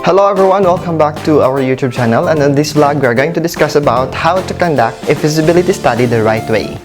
Hello everyone, welcome back to our YouTube channel, and in this vlog we are going to discuss about how to conduct a feasibility study the right way.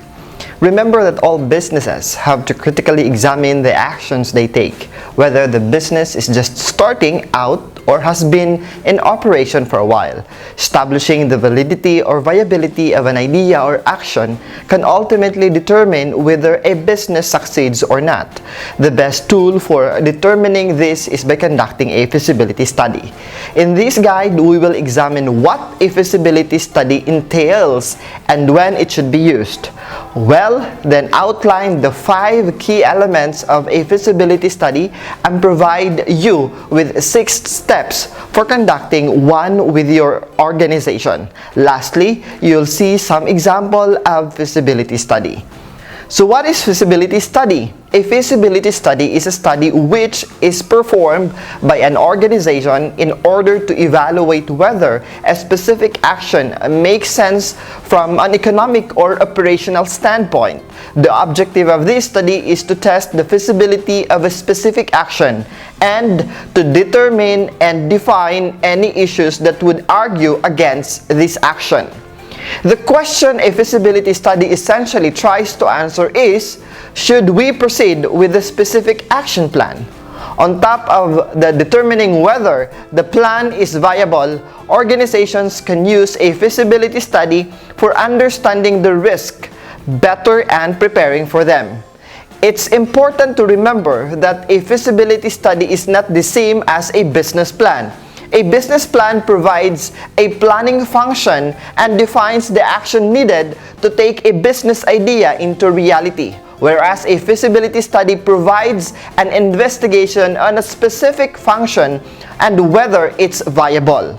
Remember that all businesses have to critically examine the actions they take, whether the business is just starting out or has been in operation for a while. Establishing the validity or viability of an idea or action can ultimately determine whether a business succeeds or not. The best tool for determining this is by conducting a feasibility study. In this guide, we will examine what a feasibility study entails and when it should be used. Well, then outline the 5 key elements of a feasibility study and provide you with 6 steps for conducting one with your organization. Lastly, you'll see some example of feasibility study. So what is feasibility study? A feasibility study is a study which is performed by an organization in order to evaluate whether a specific action makes sense from an economic or operational standpoint. The objective of this study is to test the feasibility of a specific action and to determine and define any issues that would argue against this action. The question a feasibility study essentially tries to answer is, should we proceed with a specific action plan? On top of the determining whether the plan is viable, organizations can use a feasibility study for understanding the risk better and preparing for them. It's important to remember that a feasibility study is not the same as a business plan. A business plan provides a planning function and defines the action needed to take a business idea into reality, whereas a feasibility study provides an investigation on a specific function and whether it's viable.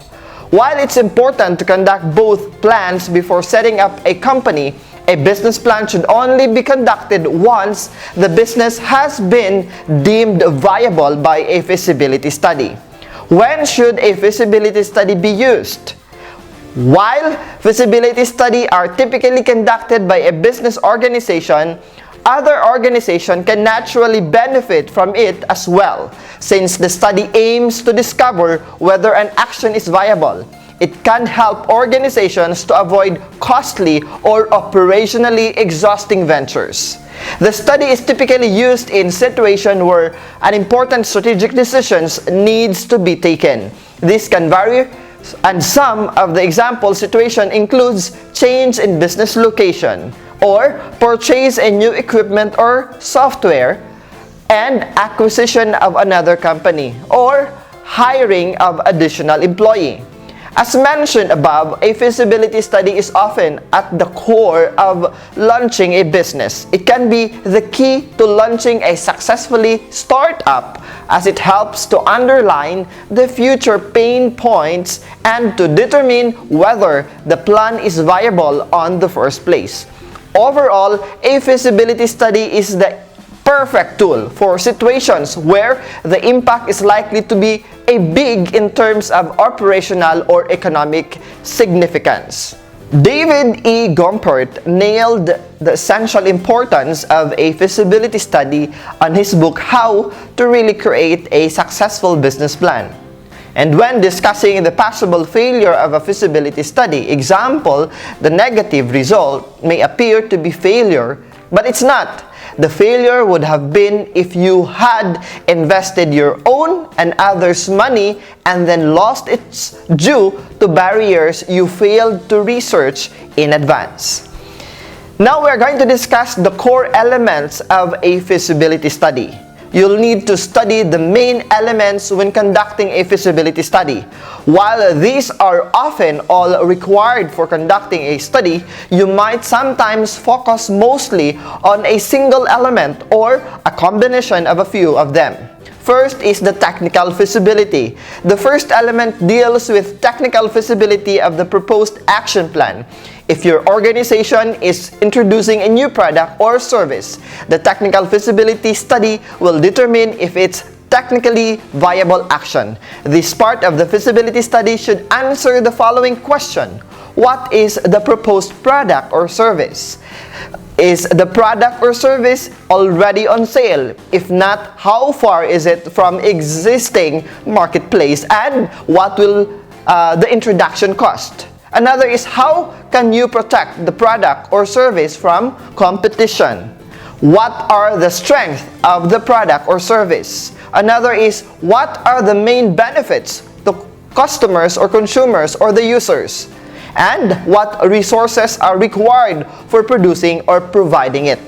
While it's important to conduct both plans before setting up a company, a business plan should only be conducted once the business has been deemed viable by a feasibility study. When should a feasibility study be used? While feasibility studies are typically conducted by a business organization, other organizations can naturally benefit from it as well, since the study aims to discover whether an action is viable. It can help organizations to avoid costly or operationally exhausting ventures. The study is typically used in situations where an important strategic decisions needs to be taken. This can vary, and some of the example situation includes change in business location, or purchase a new equipment or software, and acquisition of another company, or hiring of additional employee. As mentioned above, a feasibility study is often at the core of launching a business. It can be the key to launching a successfully startup, as it helps to underline the future pain points and to determine whether the plan is viable on the first place. Overall, a feasibility study is the perfect tool for situations where the impact is likely to be big in terms of operational or economic significance. David E. Gompert nailed the essential importance of a feasibility study on his book, How to Really Create a Successful Business Plan. And when discussing the possible failure of a feasibility study, example, the negative result may appear to be failure, but it's not. The failure would have been if you had invested your own and others' money and then lost it due to barriers you failed to research in advance. Now we're going to discuss the core elements of a feasibility study. You'll need to study the main elements when conducting a feasibility study. While these are often all required for conducting a study, you might sometimes focus mostly on a single element or a combination of a few of them. First is the technical feasibility. The first element deals with technical feasibility of the proposed action plan. If your organization is introducing a new product or service, the technical feasibility study will determine if it's technically viable action. This part of the feasibility study should answer the following question: what is the proposed product or service? Is the product or service already on sale? If not, how far is it from existing marketplace, and what will the introduction cost? Another is, how can you protect the product or service from competition? What are the strengths of the product or service? Another is, what are the main benefits to customers or consumers or the users? And what resources are required for producing or providing it?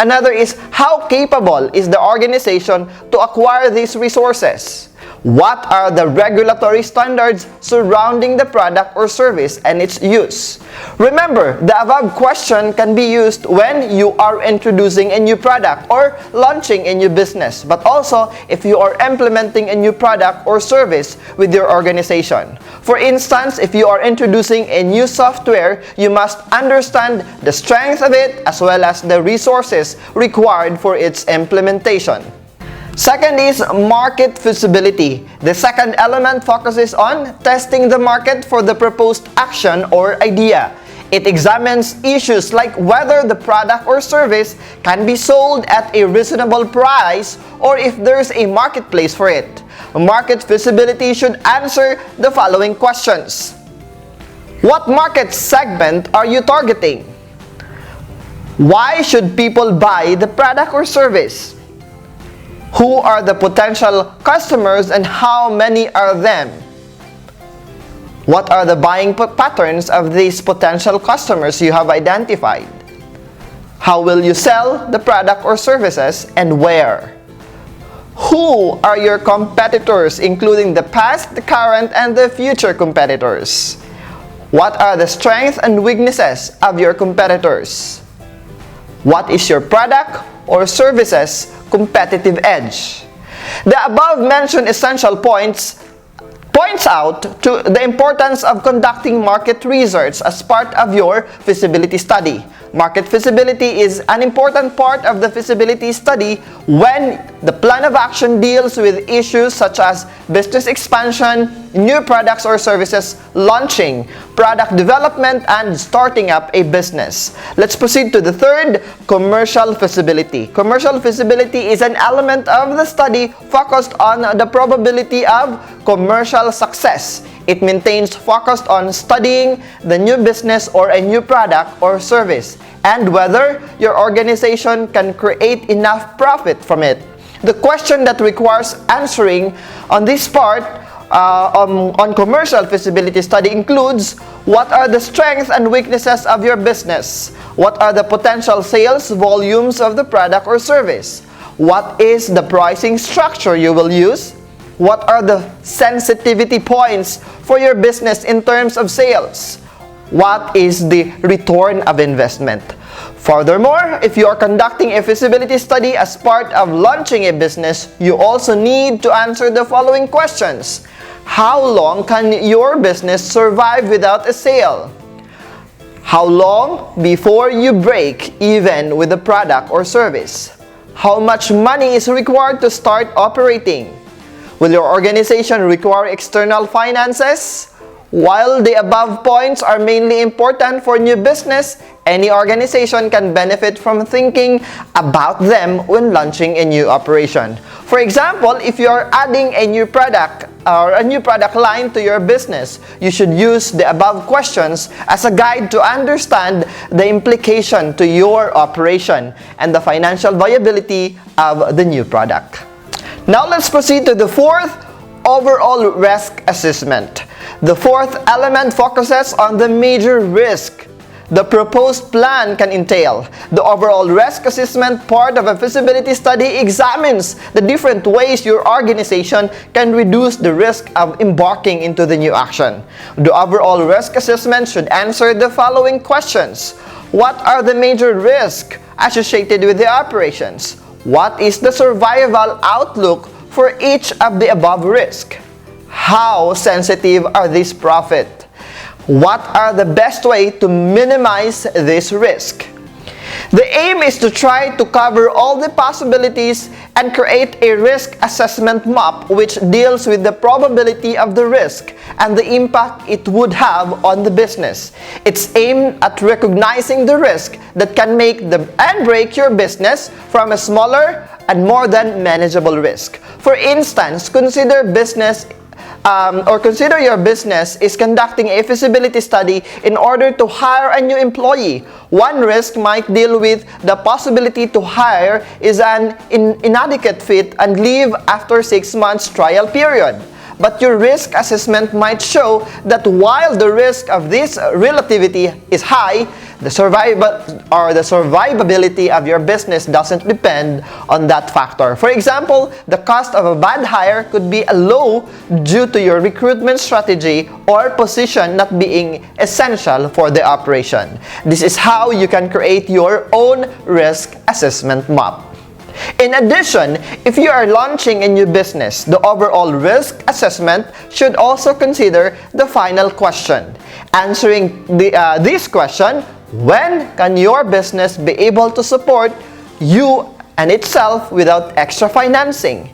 Another is, how capable is the organization to acquire these resources? What are the regulatory standards surrounding the product or service and its use? Remember, the above question can be used when you are introducing a new product or launching a new business, but also if you are implementing a new product or service with your organization. For instance, if you are introducing a new software, you must understand the strength of it as well as the resources required for its implementation. Second is market feasibility. The second element focuses on testing the market for the proposed action or idea. It examines issues like whether the product or service can be sold at a reasonable price or if there's a marketplace for it. Market feasibility should answer the following questions. What market segment are you targeting? Why should people buy the product or service? Who are the potential customers and how many are them? What are the buying patterns of these potential customers you have identified? How will you sell the product or services and where? Who are your competitors, including the past, the current, and the future competitors? What are the strengths and weaknesses of your competitors? What is your product or services competitive edge? The above mentioned essential points out to the importance of conducting market research as part of your feasibility study. Market feasibility is an important part of the feasibility study when the plan of action deals with issues such as business expansion, new products or services launching, product development, and starting up a business. Let's proceed to the third, commercial feasibility. Commercial feasibility is an element of the study focused on the probability of commercial success. It maintains focused on studying the new business or a new product or service and whether your organization can create enough profit from it. The question that requires answering on this part on commercial feasibility study includes: what are the strengths and weaknesses of your business? What are the potential sales volumes of the product or service? What is the pricing structure you will use? What are the sensitivity points for your business in terms of sales? What is the return of investment? Furthermore, if you are conducting a feasibility study as part of launching a business, you also need to answer the following questions. How long can your business survive without a sale? How long before you break even with the product or service? How much money is required to start operating? Will your organization require external finances? While the above points are mainly important for new business, any organization can benefit from thinking about them when launching a new operation. For example, if you are adding a new product or a new product line to your business, you should use the above questions as a guide to understand the implication to your operation and the financial viability of the new product. Now let's proceed to the fourth, overall risk assessment. The fourth element focuses on the major risk the proposed plan can entail. The overall risk assessment part of a feasibility study examines the different ways your organization can reduce the risk of embarking into the new action. The overall risk assessment should answer the following questions. What are the major risks associated with the operations? What is the survival outlook for each of the above risks? How sensitive are these profits? What are the best way to minimize this risk? The aim is to try to cover all the possibilities and create a risk assessment map which deals with the probability of the risk and the impact it would have on the business. It's aimed at recognizing the risk that can make and break your business from a smaller and more than manageable risk. For instance, consider your business is conducting a feasibility study in order to hire a new employee. One risk might deal with the possibility to hire is an inadequate fit and leave after 6 months trial period. But your risk assessment might show that while the risk of this relativity is high, the survivability of your business doesn't depend on that factor. For example, the cost of a bad hire could be low due to your recruitment strategy or position not being essential for the operation. This is how you can create your own risk assessment map. In addition, if you are launching a new business, the overall risk assessment should also consider the final question. Answering this question, when can your business be able to support you and itself without extra financing,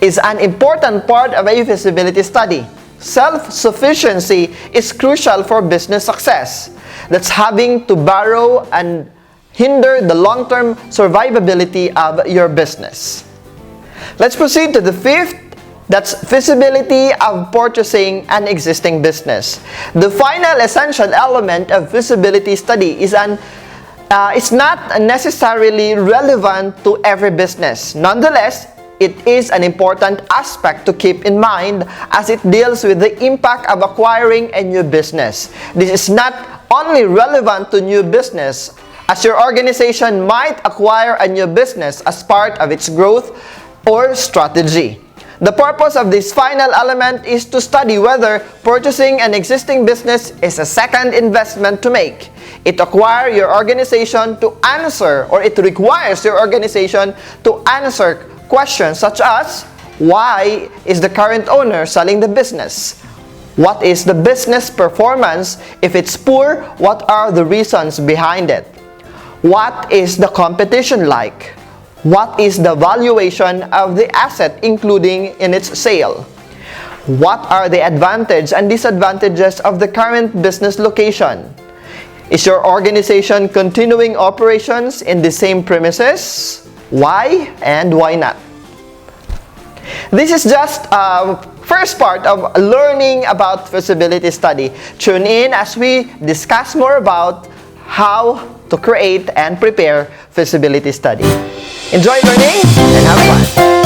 is an important part of a feasibility study. Self-sufficiency is crucial for business success. That's having to borrow and hinder the long-term survivability of your business. Let's proceed to the fifth. That's feasibility of purchasing an existing business. The final essential element of feasibility study is it's not necessarily relevant to every business. Nonetheless, it is an important aspect to keep in mind as it deals with the impact of acquiring a new business. This is not only relevant to new business, as your organization might acquire a new business as part of its growth or strategy. The purpose of this final element is to study whether purchasing an existing business is a second investment to make. It requires your organization to answer questions such as, why is the current owner selling the business? What is the business performance? If it's poor, what are the reasons behind it? What is the competition like? What is the valuation of the asset including in its sale? What are the advantages and disadvantages of the current business location? Is your organization continuing operations in the same premises? Why and why not? This is just first part of learning about feasibility study. Tune in as we discuss more about how to create and prepare feasibility study. Enjoy learning and have fun!